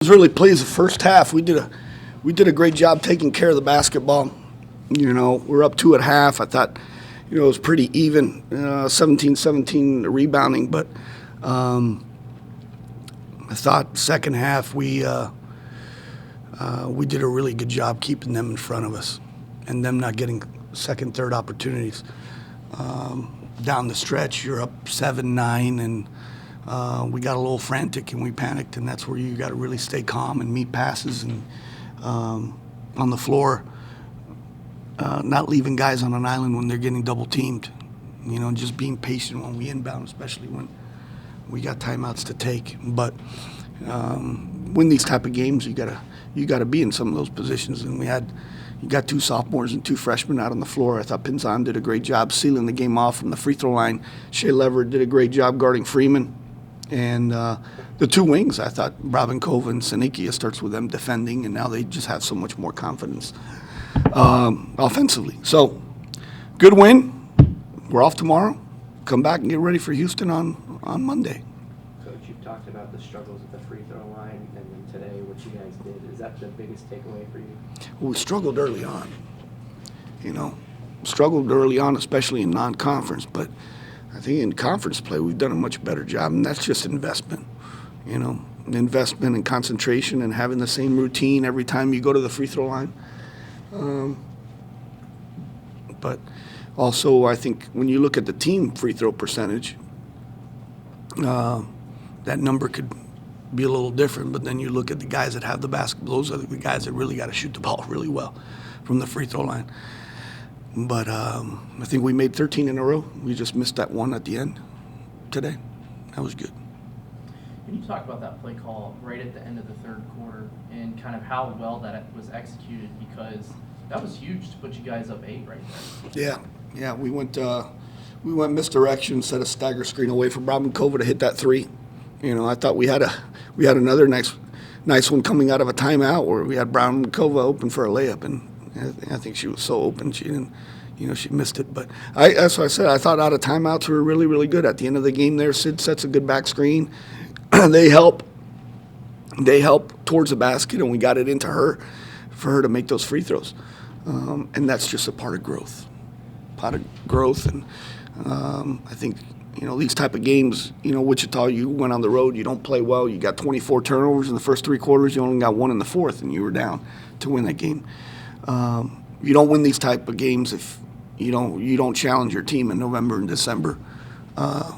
Was really pleased the first half. We did a great job taking care of the basketball. We're up two at half. I thought, it was pretty even, 17-17 rebounding, but I thought second half we did a really good job keeping them in front of us and them not getting second, third opportunities. Down the stretch, you're up 7-9, and we got a little frantic and we panicked, and that's where you got to really stay calm and meet passes and on the floor, not leaving guys on an island when they're getting double teamed. Just being patient when we inbound, especially when we got timeouts to take. But win these type of games, you gotta be in some of those positions, and you got two sophomores and two freshmen out on the floor. I thought Pinzan did a great job sealing the game off from the free throw line. Shea Leverett did a great job guarding Freeman. And the two wings, I thought Robin Cove and Sanikia starts with them defending, and now they just have so much more confidence offensively. So, good win. We're off tomorrow. Come back and get ready for Houston on Monday. Coach, you've talked about the struggles at the free throw line, and then today what you guys did. Is that the biggest takeaway for you? Well, we struggled early on. Struggled early on, especially in non-conference, but I think in conference play, we've done a much better job, and that's just investment. Investment and concentration and having the same routine every time you go to the free throw line. But also, I think when you look at the team free throw percentage, that number could be a little different. But then you look at the guys that have the basketball; those are the guys that really got to shoot the ball really well from the free throw line. But I think we made 13 in a row. We just missed that one at the end today. That was good. Can you talk about that play call right at the end of the third quarter and kind of how well that was executed? Because that was huge to put you guys up 8 right there. Yeah. We went misdirection, set a stagger screen away from Robin Cova to hit that three. I thought we had another nice one coming out of a timeout where we had Brown Cova open for a layup, and I think she was so open she didn't, she missed it. But that's what I said. I thought out of timeouts we were really, really good. At the end of the game there, Sid sets a good back screen. They help towards the basket, and we got it into her for her to make those free throws. And that's just a part of growth. And I think, these type of games, Wichita, you went on the road, you don't play well, you got 24 turnovers in the first 3 quarters, you only got 1 in the fourth, and you were down to win that game. You don't win these type of games if you don't challenge your team in November and December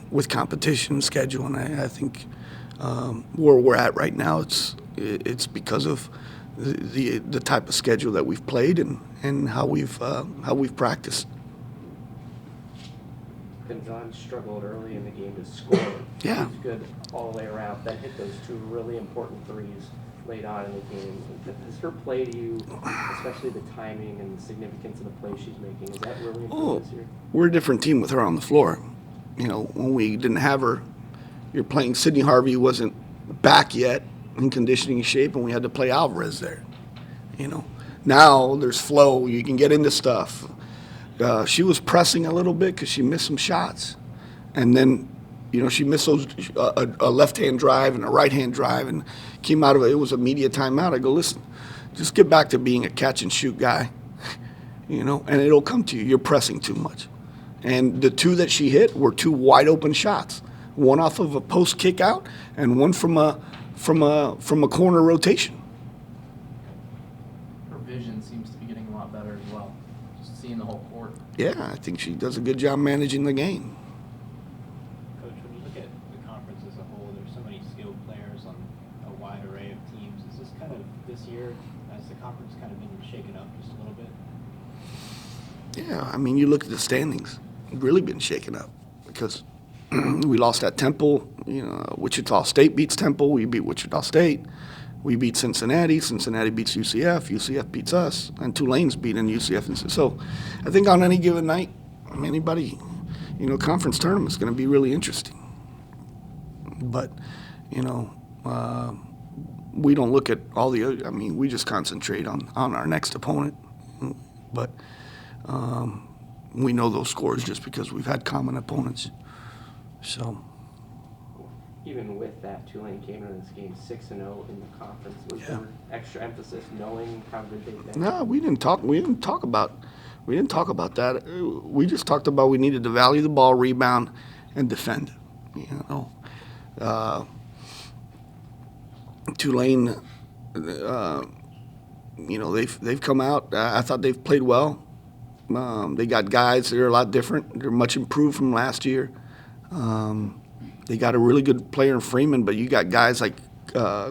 with competition schedule. And I think where we're at right now, it's because of the type of schedule that we've played and how we've practiced. Pinzan struggled early in the game to score. Yeah. He was good all the way around. Then hit those 2 really important threes late on in the game. Does her play to you, especially the timing and the significance of the play she's making, is that really important this year? We're a different team with her on the floor. When we didn't have her, you're playing Sydney Harvey wasn't back yet in conditioning shape, and we had to play Alvarez there. Now there's flow. You can get into stuff. She was pressing a little bit because she missed some shots, and then she missed those a left-hand drive and a right-hand drive, and came out of it. It was a media timeout. I go, listen, just get back to being a catch-and-shoot guy, and it'll come to you. You're pressing too much. And the 2 that she hit were 2 wide-open shots, one off of a post kick out, and one from a corner rotation. Her vision seems to be getting a lot better as well, just seeing the whole court. Yeah, I think she does a good job managing the game. Coach, when you look at the conference as a whole, there's so many skilled players on a wide array of teams. Is this kind of this year, has the conference kind of been shaken up just a little bit? Yeah, you look at the standings, it's really been shaken up because we lost at Temple. Wichita State beats Temple. We beat Wichita State. We beat Cincinnati. Cincinnati beats UCF. UCF beats us. And Tulane's beating UCF. And so I think on any given night, anybody, conference tournament's going to be really interesting. But, we don't look at all the other, we just concentrate on our next opponent. But we know those scores just because we've had common opponents. So. even with that, Tulane came into this game 6-0 in the conference. Was Yeah. there extra emphasis knowing how good they've been? No, we didn't talk about that. We just talked about we needed to value the ball, rebound, and defend. You know, Tulane, you know, they've come out. I thought they've played well. They got guys that are a lot different. They're much improved from last year. They got a really good player in Freeman, but you got guys like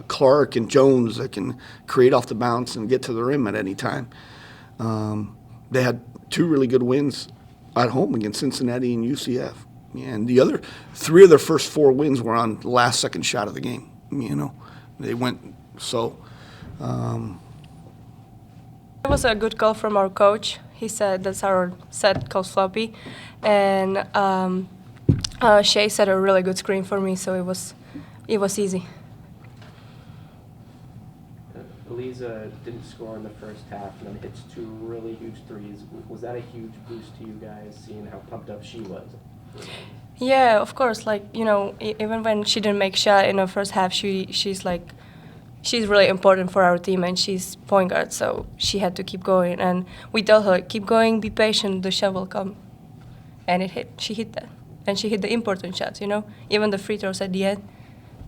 Clark and Jones that can create off the bounce and get to the rim at any time. They had 2 really good wins at home against Cincinnati and UCF. And the other 3 of their first 4 wins were on the last second shot of the game. You know, they went so. It was a good call from our coach. He said that's our set, Coach Floppy, and Shay set a really good screen for me, so it was easy. Eliza didn't score in the first half and then hits 2 really huge threes. Was that a huge boost to you guys, seeing how pumped up she was? Yeah, of course. Like, you know, even when she didn't make shot in the first half, she's really important for our team, and she's point guard, so she had to keep going. And we told her, keep going, be patient, the shot will come. And it hit. She hit that. And she hit the important shots, you know. Even the free throws at the end.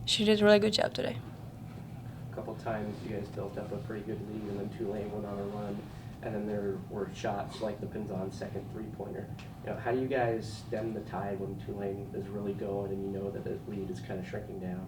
She did a really good job today. A couple times you guys built up a pretty good lead, and then Tulane went on a run, and then there were shots like the Pinzon second three-pointer. You know, how do you guys stem the tide when Tulane is really going and you know that the lead is kind of shrinking down?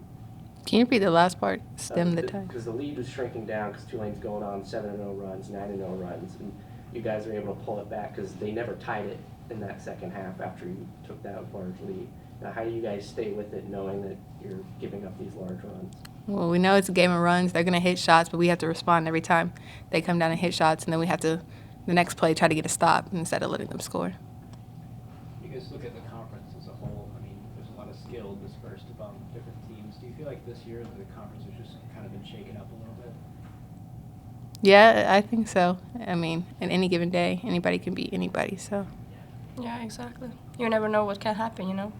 Can you repeat the last part? Stem the tide. Because the lead was shrinking down because Tulane's going on 7-0 runs, 9-0 runs, and you guys are able to pull it back because they never tied it in that second half after you took that large lead. Now, how do you guys stay with it knowing that you're giving up these large runs? Well, we know it's a game of runs. They're going to hit shots, but we have to respond every time they come down and hit shots, and then we have to, the next play, try to get a stop instead of letting them score. You guys look at the conference as a whole. I mean, there's a lot of skill dispersed among different teams. Do you feel like this year the conference has just kind of been shaken up a little bit? Yeah, I think so. I mean, in any given day, anybody can beat anybody, so. Yeah, exactly. You never know what can happen, you know.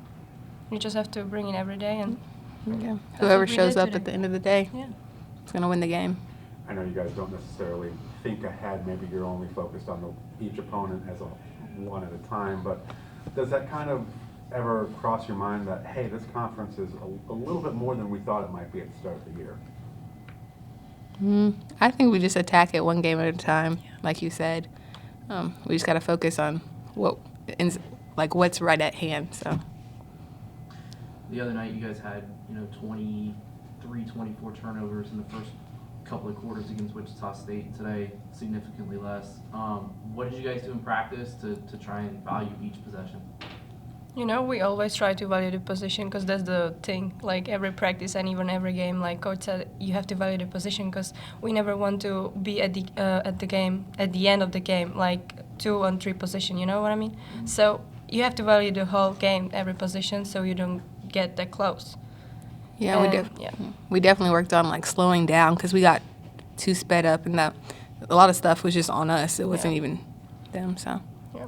You just have to bring it every day, and Yeah. That's Whoever what we shows did up today. at the end of the day yeah. is going to win the game. I know you guys don't necessarily think ahead. Maybe you're only focused on each opponent as one at a time. But does that kind of ever cross your mind that, hey, this conference is a little bit more than we thought it might be at the start of the year? I think we just attack it one game at a time, like you said. We just got to focus on what's right at hand. So. The other night, you guys had, 23, 24 turnovers in the first couple of quarters against Wichita State. Today, significantly less. What did you guys do in practice to try and value each possession? You know, we always try to value the position because that's the thing. Like every practice and even every game, like coach said, you have to value the position because we never want to be at the end of the game, like 2 on 3 position. You know what I mean? Mm-hmm. So you have to value the whole game, every position, so you don't get that close. Yeah, And, we definitely worked on slowing down because we got too sped up, and that a lot of stuff was just on us. It wasn't even them. So. Yeah.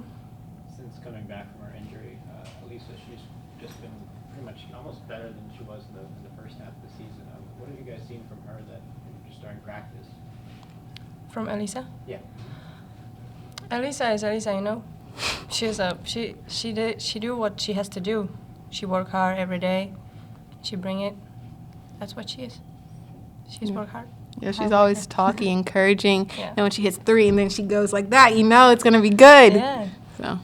Since coming back from her injury, Elisa, she's just been pretty much almost better than she was in the first half of the season. What have you guys seen from her that just starting practice? From Elisa. Yeah. Elisa is Elisa, you know. She do what she has to do. She work hard every day. She bring it. That's what she is. She's work hard. Yeah, she's Hard always worker. talky, encouraging. Yeah. And when she hits 3 and then she goes like that, it's going to be good. Yeah. So.